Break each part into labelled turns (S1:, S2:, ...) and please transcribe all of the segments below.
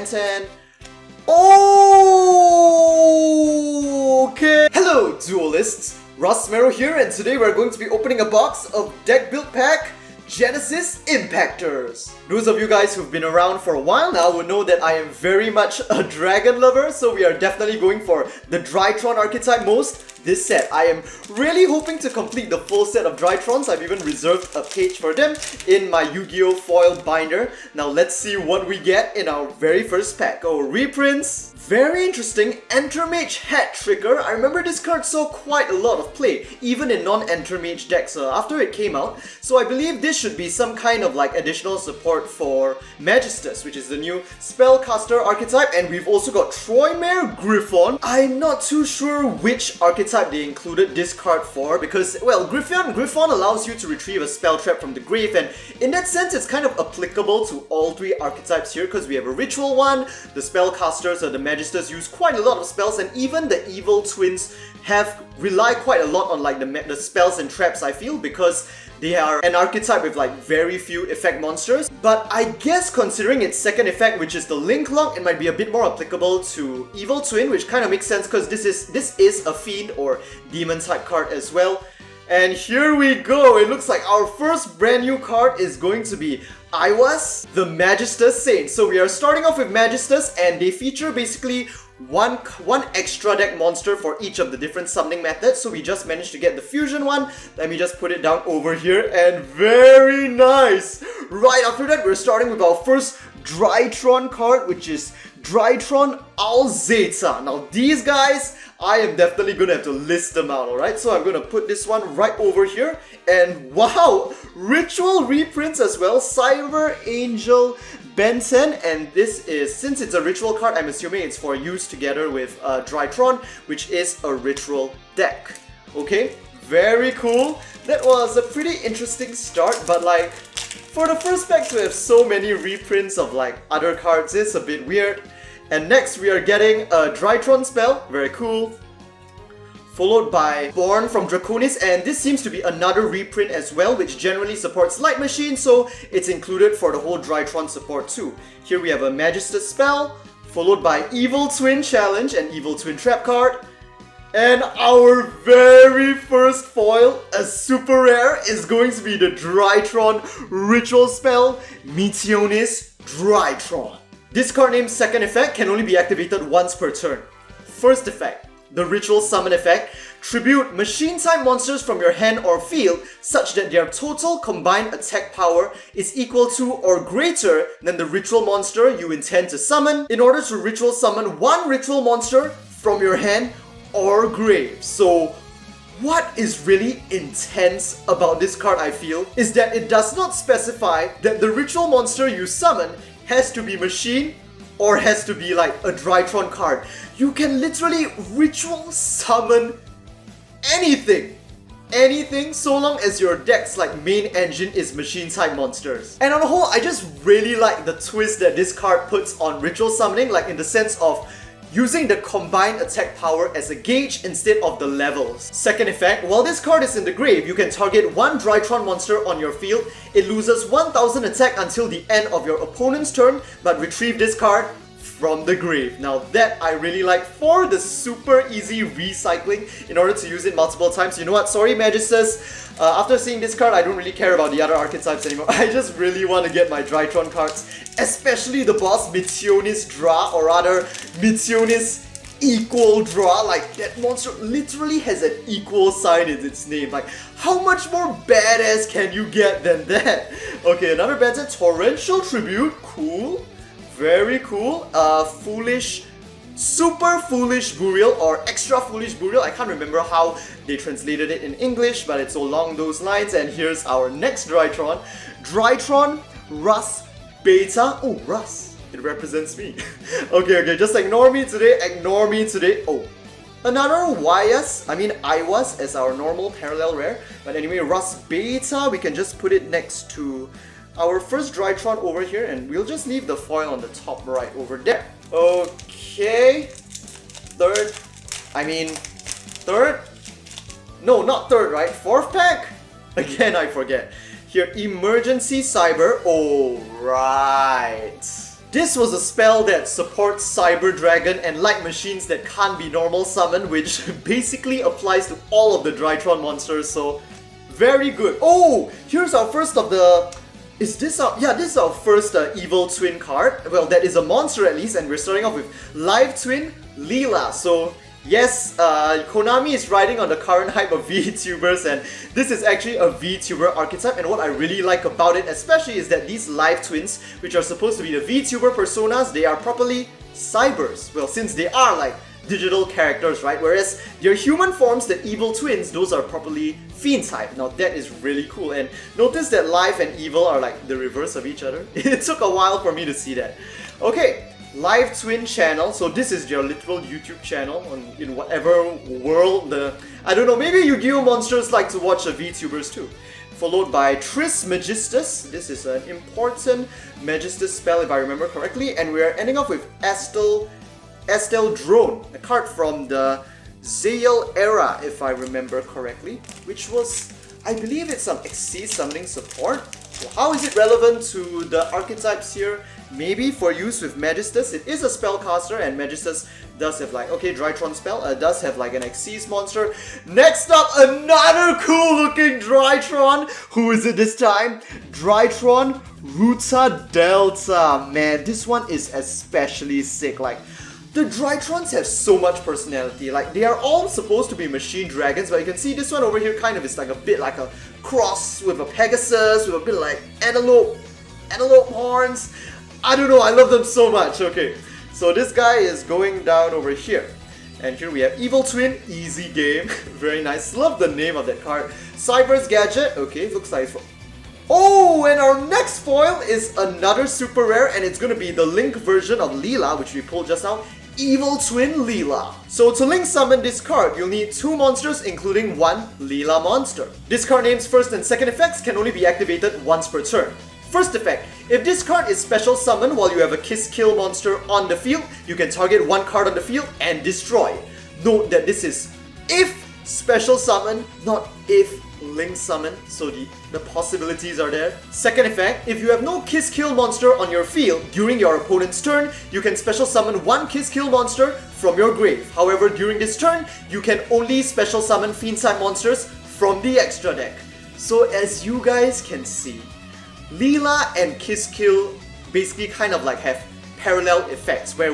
S1: Ben 10. Oh, okay. Hello, duelists. Russ Merrow here, and today we're going to be opening a box of deck build pack Genesis Impactors. Those of you guys who've been around for a while now will know that I am very much a dragon lover, so we are definitely going for the Drytron archetype most this set. I am really hoping to complete the full set of Drytrons. I've even reserved a page for them in my Yu-Gi-Oh! Foil binder. Now let's see what we get in our very first pack. Oh, reprints. Very interesting. Enter Mage Hat Trigger. I remember this card saw quite a lot of play, even in non-Enter Mage decks after it came out. So I believe this should be some kind of like additional support for Magistus, which is the new spellcaster archetype. And we've also got Troymare Griffon. I'm not too sure which archetype they included this card for, because, well, Griffon allows you to retrieve a spell trap from the grave, and in that sense it's kind of applicable to all three archetypes here, because we have a ritual one, the spellcasters or the Magistus use quite a lot of spells, and even the Evil Twins rely quite a lot on like the spells and traps, I feel, because they are an archetype with like very few effect monsters. But I guess considering its second effect, which is the Link Lock, it might be a bit more applicable to Evil Twin, which kind of makes sense because this is a Fiend or Demon type card as well. And here we go. It looks like our first brand new card is going to be Iwas, the Magistus Saint. So we are starting off with Magistus, and they feature basically one extra deck monster for each of the different summoning methods. So we just managed to get the fusion one. Let me just put it down over here, and very nice! Right after that, we're starting with our first Draitron card, which is Draitron Alzeta. Now these guys, I am definitely gonna have to list them out, alright? So I'm gonna put this one right over here, and wow! Ritual reprints as well, Cyber Angel Ben 10, and this is, since it's a ritual card, I'm assuming it's for use together with Draitron, which is a ritual deck. Okay, very cool. That was a pretty interesting start, but like, for the first pack to have so many reprints of like other cards is a bit weird. And next we are getting a Drytron spell, very cool. Followed by Born from Draconis, and this seems to be another reprint as well, which generally supports Light Machine, so it's included for the whole Drytron support too. Here we have a Magistus spell, followed by Evil Twin Challenge and Evil Twin Trap card. And our very first foil, a super rare, is going to be the Drytron Ritual spell, Meteonis Drytron. This card name's second effect can only be activated once per turn. First effect, the Ritual Summon effect, tribute machine-type monsters from your hand or field such that their total combined attack power is equal to or greater than the ritual monster you intend to summon in order to ritual summon one ritual monster from your hand or grave. So what is really intense about this card, I feel, is that it does not specify that the ritual monster you summon has to be machine or has to be like a Drytron card. You can literally ritual summon anything. Anything, so long as your deck's like main engine is machine type monsters. And on the whole, I just really like the twist that this card puts on ritual summoning, like in the sense of using the combined attack power as a gauge instead of the levels. Second effect, while this card is in the grave, you can target one Drytron monster on your field. It loses 1000 attack until the end of your opponent's turn, but retrieve this card from the grave. Now that I really like for the super easy recycling in order to use it multiple times. You know what, sorry Magistus, after seeing this card I don't really care about the other archetypes anymore. I just really want to get my Drytron cards, especially the boss Meteonis Dra, or rather Meteonis Equal Draw. Like, that monster literally has an equal sign in its name. Like, how much more badass can you get than that? Okay, another better Torrential Tribute, cool. Very cool. Super Foolish Burial or Extra Foolish Burial. I can't remember how they translated it in English, but it's along those lines. And here's our next Drytron. Drytron Russ Beta. Oh, Russ. It represents me. Okay, just ignore me today. Oh. Another Iwas as our normal parallel rare. But anyway, Russ Beta, we can just put it next to our first Drytron over here, and we'll just leave the foil on the top right over there. Okay. Third? No, not third, right? Fourth pack? Again, I forget. Here, Emergency Cyber. Alright. This was a spell that supports Cyber Dragon and light machines that can't be normal summoned, which basically applies to all of the Drytron monsters, so very good. Oh, here's our first of the... Is this our... Yeah, this is our first Evil Twin card. Well, that is a monster at least, and we're starting off with Live Twin Lil-la. So, yes, Konami is riding on the current hype of VTubers, and this is actually a VTuber archetype, and what I really like about it especially is that these live twins, which are supposed to be the VTuber personas, they are properly cybers. Well, since they are like digital characters, right? Whereas their human forms, the evil twins, those are properly fiend type. Now that is really cool, and notice that live and evil are like the reverse of each other. It took a while for me to see that. Okay. Live Twin channel, so this is your literal YouTube channel in whatever world I don't know, maybe Yu-Gi-Oh! Monsters like to watch the VTubers too. Followed by Tris Magistus, this is an important Magistus spell if I remember correctly, and we are ending off with Estelle Drone, a card from the Xyz era if I remember correctly, which was, I believe it's some Xyz summoning support. So how is it relevant to the archetypes here? Maybe for use with Magistus. It is a spellcaster, and Magistus does have like, okay, Drytron spell, does have like an Xyz monster. Next up, another cool looking Drytron. Who is it this time? Drytron Ruta Delta. Man, this one is especially sick. Like, the Drytrons have so much personality. Like, they are all supposed to be machine dragons, but you can see this one over here kind of is like a bit like a cross with a Pegasus, with a bit like antelope horns. I don't know, I love them so much. Okay, so this guy is going down over here. And here we have Evil Twin, easy game. Very nice, love the name of that card. Cyber's Gadget, okay, looks like... Oh, and our next foil is another super rare, and it's gonna be the Link version of Lil-la, which we pulled just now. Evil Twin Lil-la. So to Link summon this card, you'll need 2 monsters including 1 Lil-la monster. This card name's first and second effects can only be activated once per turn. First effect, if this card is special summoned while you have a Ki-sikil monster on the field, you can target 1 card on the field and destroy. Note that this is if special summon, not if Link summon, so the possibilities are there. Second effect, if you have no Ki-sikil monster on your field during your opponent's turn, you can special summon 1 Ki-sikil monster from your grave. However, during this turn, you can only special summon fiend type monsters from the extra deck. So as you guys can see, Lil-la and Ki-sikil basically kind of like have parallel effects, where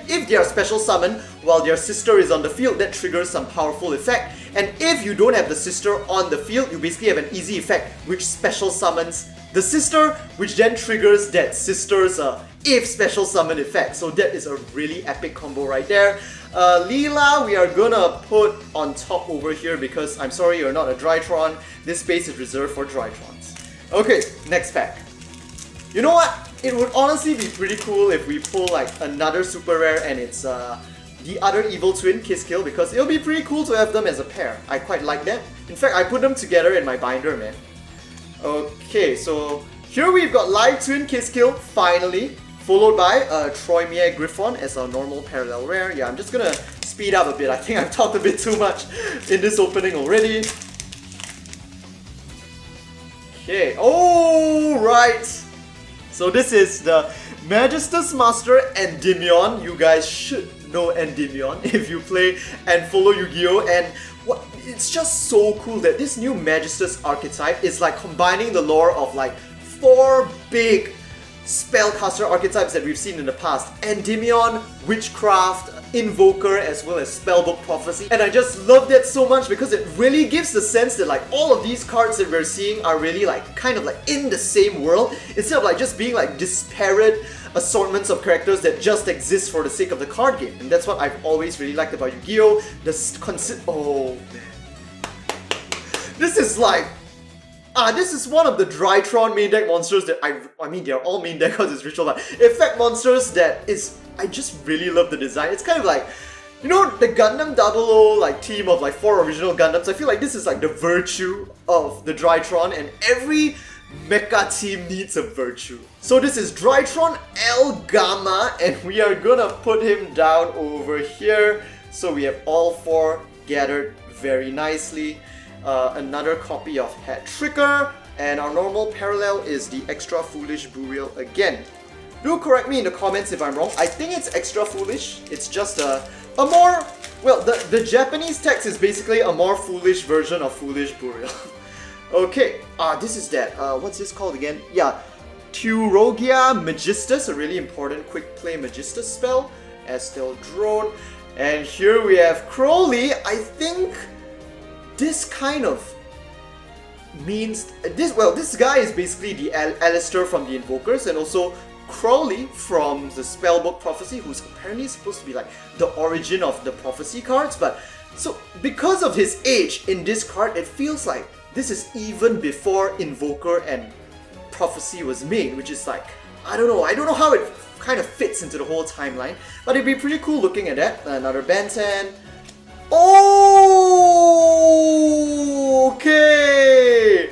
S1: if they are special summoned while their sister is on the field, that triggers some powerful effect, and if you don't have the sister on the field, you basically have an easy effect which special summons the sister, which then triggers that sister's if special summon effect. So that is a really epic combo right there. Lil-la we are gonna put on top over here because I'm sorry, you're not a Drytron. This space is reserved for Drytrons. Okay, next pack. You know what? It would honestly be pretty cool if we pull like another super rare and it's the other Evil Twin Ki-sikil, because it'll be pretty cool to have them as a pair. I quite like that. In fact, I put them together in my binder, man. Okay, so here we've got Live Twin Ki-sikil, finally, followed by Troymere Griffon as our normal parallel rare. Yeah, I'm just gonna speed up a bit. I think I've talked a bit too much in this opening already. Okay, alright! So this is the Magistus Master Endymion. You guys should know Endymion if you play and follow Yu-Gi-Oh! And it's just so cool that this new Magistus archetype is like combining the lore of like 4 big spellcaster archetypes that we've seen in the past. Endymion, Witchcraft, Invoker, as well as Spellbook Prophecy. And I just love that so much because it really gives the sense that like all of these cards that we're seeing are really like kind of like in the same world, instead of like just being like disparate assortments of characters that just exist for the sake of the card game. And that's what I've always really liked about Yu-Gi-Oh! Oh man. This is like... this is one of the Drytron main deck monsters that I mean, they're all main deck because it's ritual, but effect monsters that is... I just really love the design. It's kind of like, you know, the Gundam 00 like team of like 4 original Gundams. I feel like this is like the virtue of the Drytron, and every mecha team needs a virtue. So this is Drytron El Gamma, and we are gonna put him down over here. So we have all 4 gathered very nicely. Another copy of Hat Tricker, and our normal parallel is the Extra Foolish Burial again. Do correct me in the comments if I'm wrong. I think it's extra foolish. It's just a more... Well, the Japanese text is basically a more foolish version of Foolish Burial. Okay, this is that. What's this called again? Yeah, Turogia Magistus, a really important quick play Magistus spell. Estel Drone. And here we have Crowley. I think this kind of means... this guy is basically the Alistair from the Invokers, and also Crowley from the Spellbook Prophecy, who's apparently supposed to be like the origin of the Prophecy cards. But so because of his age in this card, it feels like this is even before Invoker and Prophecy was made, which is like, I don't know how it kind of fits into the whole timeline, but it'd be pretty cool looking at that. Another Bantan. Oh, okay.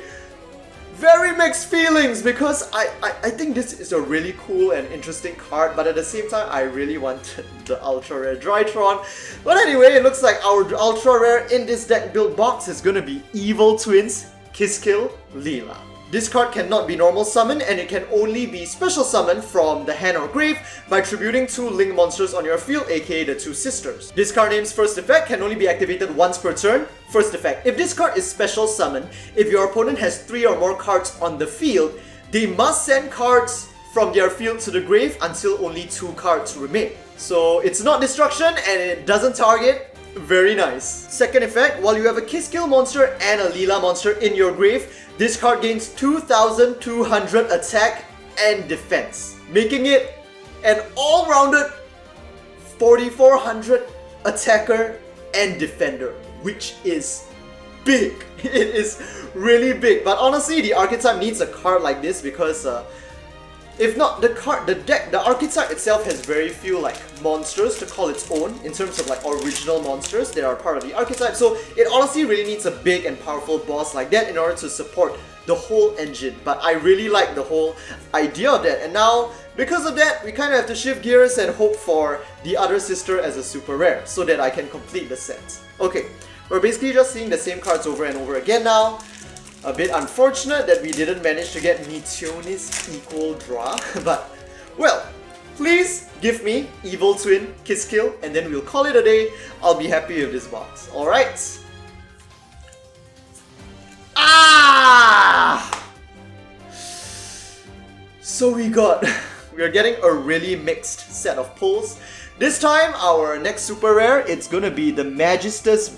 S1: Very mixed feelings, because I think this is a really cool and interesting card, but at the same time I really wanted the ultra rare Draitron. But anyway, it looks like our ultra rare in this deck build box is gonna be Evil Twins Ki-sikil Lil-la. This card cannot be normal summon, and it can only be special summoned from the hand or grave by tributing 2 link monsters on your field, aka the 2 sisters. This card name's first effect can only be activated once per turn. First effect, if this card is special summoned, if your opponent has 3 or more cards on the field, they must send cards from their field to the grave until only 2 cards remain. So it's not destruction and it doesn't target. Very nice. Second effect, while you have a Ki-sikil monster and a Lil-la monster in your grave, this card gains 2,200 attack and defense, making it an all-rounded 4,400 attacker and defender, which is big. It is really big. But honestly, the archetype needs a card like this because if not, the archetype itself has very few like monsters to call its own in terms of like original monsters that are part of the archetype. So it honestly really needs a big and powerful boss like that in order to support the whole engine. But I really like the whole idea of that. And now, because of that, we kind of have to shift gears and hope for the other sister as a super rare so that I can complete the set. Okay, we're basically just seeing the same cards over and over again now. A bit unfortunate that we didn't manage to get Meteonis equal draw, but well, please give me Evil Twin Ki-sikil and then we'll call it a day. I'll be happy with this box. Alright. So we are getting a really mixed set of pulls. This time, our next super rare, it's gonna be the Magistus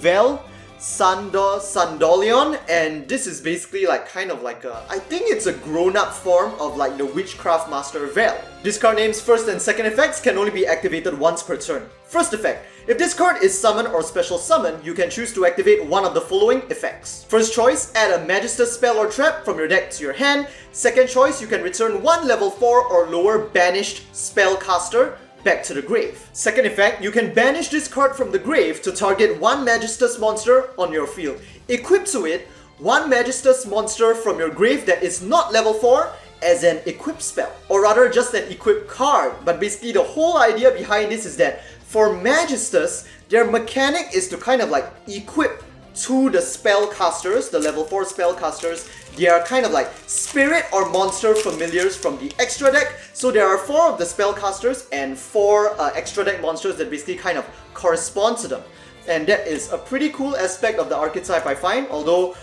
S1: Sandolion, and this is basically like kind of like a, I think it's a grown-up form of like the Witchcraft Master Vel. This card name's first and second effects can only be activated once per turn. First effect, if this card is summoned or special summoned, you can choose to activate one of the following effects. First choice, add a Magistus spell or trap from your deck to your hand. Second choice, you can return one level 4 or lower banished spellcaster back to the grave. Second effect, you can banish this card from the grave to target one Magistus monster on your field. Equip to it one Magistus monster from your grave that is not level 4 as an equip spell, or rather just an equip card. But basically the whole idea behind this is that for Magistus, their mechanic is to kind of like equip to the spellcasters, the level 4 spellcasters. They are kind of like spirit or monster familiars from the extra deck. So there are 4 of the spellcasters and 4 extra deck monsters that basically kind of correspond to them. And that is a pretty cool aspect of the archetype, I find. Although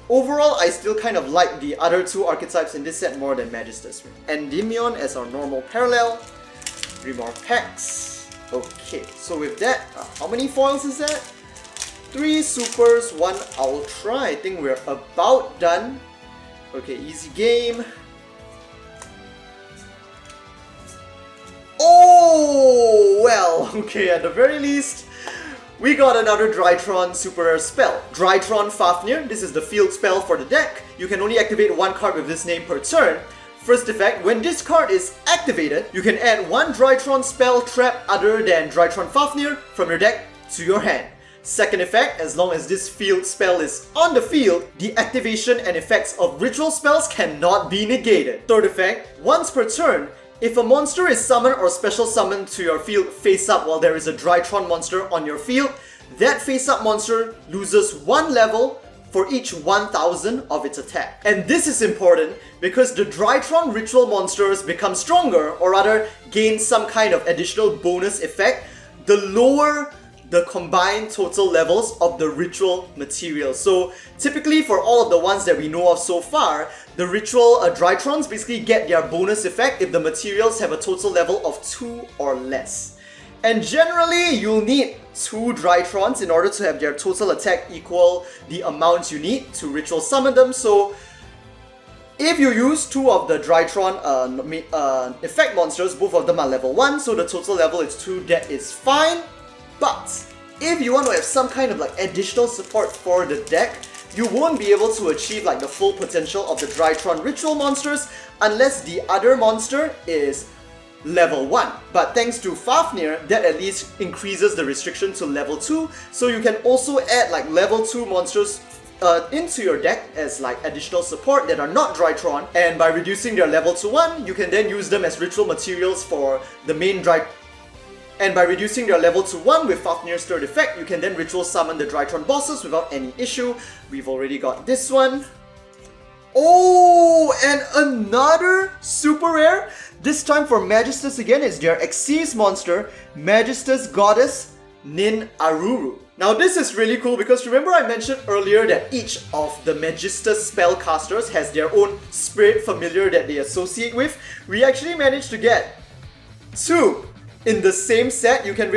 S1: overall, I still kind of like the other 2 archetypes in this set more than Magistus. Endymion as our normal parallel. 3 more packs. Okay, so with that, how many foils is that? 3 supers, 1 ultra. I think we're about done. Okay, easy game. Oh, well, okay, at the very least, we got another Drytron super rare spell. Drytron Fafnir. This is the field spell for the deck. You can only activate 1 card with this name per turn. First effect, when this card is activated, you can add 1 Drytron spell trap other than Drytron Fafnir from your deck to your hand. Second effect, as long as this field spell is on the field, the activation and effects of ritual spells cannot be negated. Third effect, once per turn, if a monster is summoned or special summoned to your field face up while there is a Drytron monster on your field, that face up monster loses 1 level for each 1000 of its attack. And this is important because the Drytron ritual monsters become stronger, or rather gain some kind of additional bonus effect, the lower the combined total levels of the ritual material. So typically for all of the ones that we know of so far, the ritual Drytrons basically get their bonus effect if the materials have a total level of 2 or less. And generally, you'll need 2 Drytrons in order to have their total attack equal the amount you need to ritual summon them. So if you use 2 of the Drytron effect monsters, both of them are level 1, so the total level is 2, that is fine. But if you want to have some kind of like additional support for the deck, you won't be able to achieve like the full potential of the Drytron ritual monsters unless the other monster is level 1. But thanks to Fafnir, that at least increases the restriction to level 2, so you can also add like level 2 monsters into your deck as like additional support that are not Drytron, and by reducing their level to 1, you can then use them as ritual materials for the main And by reducing their level to 1 with Fafnir's third effect, you can then ritual summon the Drytron bosses without any issue. We've already got this one. Oh, and another super rare. This time for Magistus again is their Xyz monster, Magistus Goddess Nin Aruru. Now this is really cool because remember I mentioned earlier that each of the Magistus spellcasters has their own spirit familiar that they associate with. We actually managed to get 2 in the same set. You can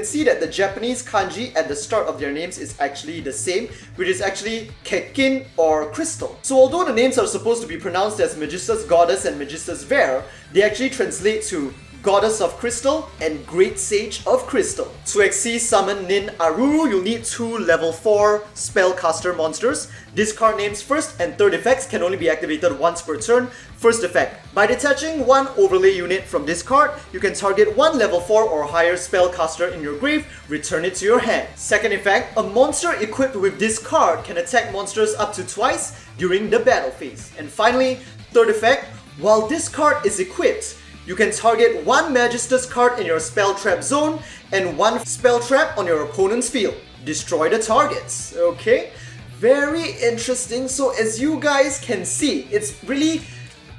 S1: see that the Japanese kanji at the start of their names is actually the same, which is actually Kekin or Crystal. So although the names are supposed to be pronounced as Magistus Goddess and Magistus Ver, they actually translate to Goddess of Crystal and Great Sage of Crystal. To Xyz summon Nin Aruru, you'll need 2 level 4 spellcaster monsters. Discard names first and third effects can only be activated once per turn. First effect, by detaching 1 overlay unit from this card, you can target 1 level 4 or higher spellcaster in your grave, return it to your hand. Second effect, a monster equipped with this card can attack monsters up to twice during the battle phase. And finally, third effect, while this card is equipped, you can target 1 Magistus card in your spell trap zone and 1 spell trap on your opponent's field. Destroy the targets. Okay, very interesting. So as you guys can see, it's really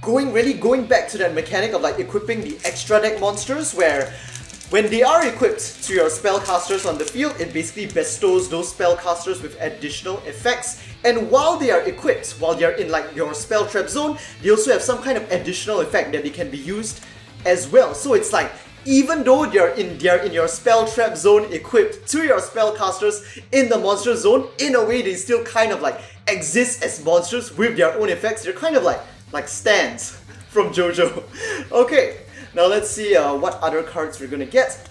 S1: going back to that mechanic of like equipping the extra deck monsters, where when they are equipped to your spellcasters on the field, it basically bestows those spellcasters with additional effects. And while they are equipped, while they are in like your spell trap zone, they also have some kind of additional effect that they can be used as well. So it's like, even though they're in your spell trap zone equipped to your spellcasters in the monster zone, in a way they still kind of like exist as monsters with their own effects. They're kind of like stands from JoJo. Okay, now let's see what other cards we're gonna get.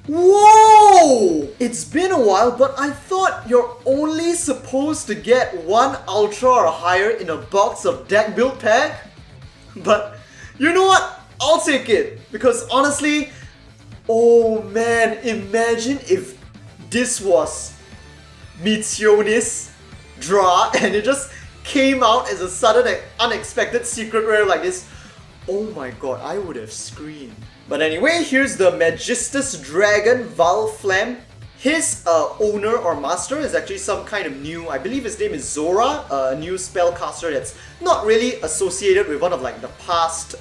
S1: Whoa! It's been a while, but I thought you're only supposed to get 1 Ultra or higher in a box of deck build pack. But you know what? I'll take it. Because honestly, oh man, imagine if this was Mitionis Dra and it just came out as a sudden and unexpected secret rare like this. Oh my god, I would have screamed. But anyway, here's the Magistus Dragon Valflam. His owner or master is actually some kind of new, I believe his name is Zora, a new spellcaster that's not really associated with one of like the past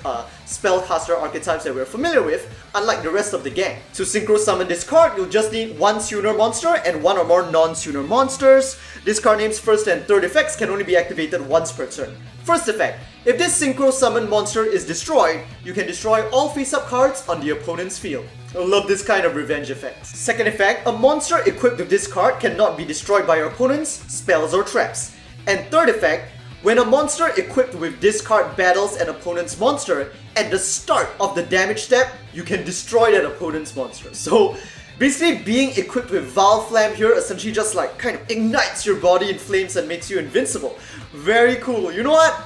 S1: spellcaster archetypes that we're familiar with, unlike the rest of the gang. To synchro summon this card, you'll just need 1 tuner monster and 1 or more non-tuner monsters. Discard names first and third effects can only be activated once per turn. First effect, if this synchro summon monster is destroyed, you can destroy all face-up cards on the opponent's field. I love this kind of revenge effect. Second effect, a monster equipped with this card cannot be destroyed by your opponent's spells or traps. And third effect, when a monster equipped with this card battles an opponent's monster, at the start of the damage step, you can destroy that opponent's monster. So basically being equipped with Valflam here essentially just like kind of ignites your body in flames and makes you invincible. Very cool. You know what?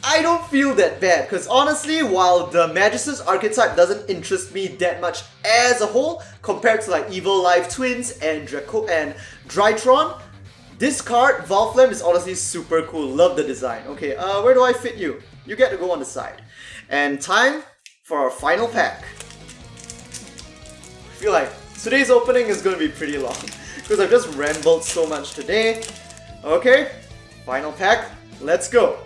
S1: I don't feel that bad, because honestly, while the Magistus archetype doesn't interest me that much as a whole, compared to like Evil Twins and Drytron, this card, Valflam, is honestly super cool. Love the design. Okay, where do I fit you? You get to go on the side. And time for our final pack. I feel like today's opening is going to be pretty long, because I've just rambled so much today. Okay, final pack, let's go.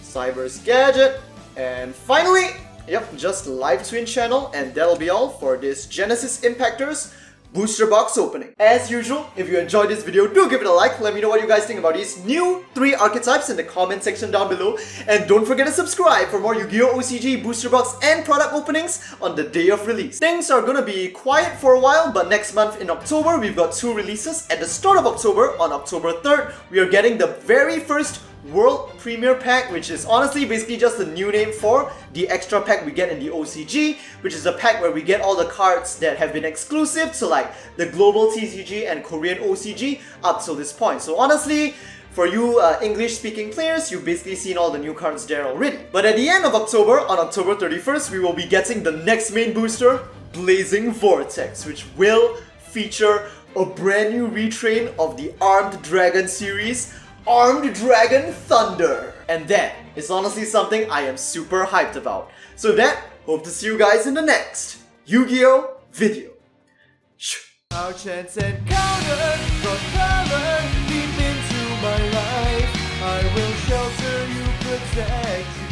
S1: Cyber's Gadget, and finally, yep, just live twin channel, and that'll be all for this Genesis Impactors booster box opening. As usual, if you enjoyed this video, do give it a like. Let me know what you guys think about these new 3 archetypes in the comment section down below. And don't forget to subscribe for more Yu-Gi-Oh! OCG booster box and product openings on the day of release. Things are gonna be quiet for a while, but next month in October, we've got 2 releases. At the start of October, on October 3rd, we are getting the very first World Premiere Pack, which is honestly basically just a new name for the extra pack we get in the OCG, which is a pack where we get all the cards that have been exclusive to like the global TCG and Korean OCG up till this point. So honestly, for you English speaking players, you've basically seen all the new cards there already. But at the end of October, on October 31st, we will be getting the next main booster, Blazing Vortex, which will feature a brand new retrain of the Armed Dragon series, Armed Dragon Thunder. And that is honestly something I am super hyped about. So that, hope to see you guys in the next Yu-Gi-Oh! Video. Our chance encounter from color deep into my life. I will shelter you, protect you.